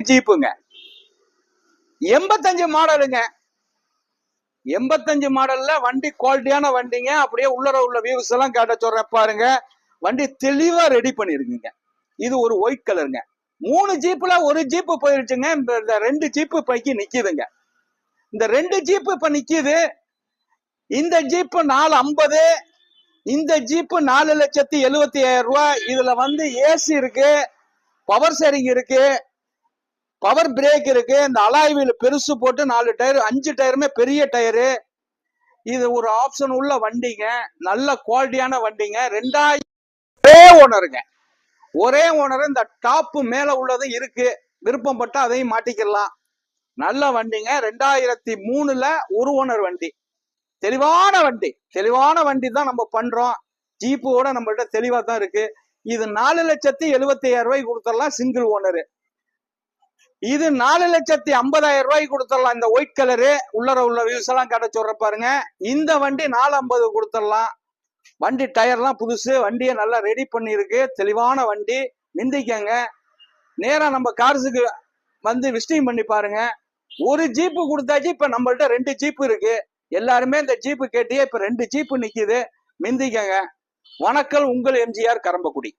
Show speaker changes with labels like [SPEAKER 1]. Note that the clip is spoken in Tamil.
[SPEAKER 1] ஜீப்புங்க 85 மாடலுங்க. 85 மாடல்ல வண்டி குவாலிட்டியான வண்டிங்க. அப்படியே உள்ளர உள்ள வியூஸ் எல்லாம் காட்ட சொல்றேன் பாருங்க. வண்டி தெளிவா ரெடி பண்ணிருக்குங்க. இது ஒரு ஒயிட் கலருங்க. 3 ஜீப்ல ஒரு ஜீப்பு போயிருச்சுங்க. இந்த 2 ஜீப்பு பைக்கி நிக்குதுங்க. இந்த 2 ஜீப்பு இப்ப நிக்குது. இந்த ஜீப்பு 450, இந்த ஜீப்பு 4,70,000 ரூபாய். இதுல வந்து ஏசி இருக்கு, பவர் ஷேரிங் இருக்கு, பவர் பிரேக் இருக்கு. இந்த அலாய் வீல் பெருசு போட்டு 4 டயர் 5 டயருமே பெரிய டயரு. இது ஒரு ஆப்ஷன் உள்ள வண்டிங்க. நல்ல குவாலிட்டியான வண்டிங்க. 2000 ஒரே ஓனருங்க. ஒரே ஓனர். இந்த டாப் மேல உள்ளதும் இருக்கு, விருப்பம் பட்டா அதையும் மாட்டிக்கலாம். நல்ல வண்டிங்க. 2003ல ஒரு ஓனர் வண்டி. தெளிவான வண்டி. தெளிவான வண்டி தான் நம்ம பண்றோம். ஜீப்போட நம்மகிட்ட தெளிவா தான் இருக்கு. இது 4,70,000 ரூபாய்க்கு கொடுத்துடலாம் சிங்கிள் ஓனரு. இது 4,50,000 ரூபாய்க்கு கொடுத்துடலாம். இந்த ஒயிட் கலரு உள்ளர உள்ள வியூஸ் எல்லாம் காட்ட சொல்ற பாருங்க. இந்த வண்டி 450 கொடுத்துடலாம். வண்டி டயர்லாம் புதுசு. வண்டியை நல்லா ரெடி பண்ணிருக்கு. தெளிவான வண்டி. மிந்திக்கங்க. நேரா நம்ம கார்ஸுக்கு வந்து விசிட்டிங் பண்ணி பாருங்க. ஒரு ஜீப்பு கொடுத்தாச்சு. இப்ப நம்மள்ட்ட 2 ஜீப்பு இருக்கு. எல்லாருமே இந்த ஜீப்பு கேட்டியே, இப்ப 2 ஜீப்பு நிக்குது. மிந்திக்கங்க. வணக்கம், உங்கள் எம்ஜிஆர் கரம்பக்குடி.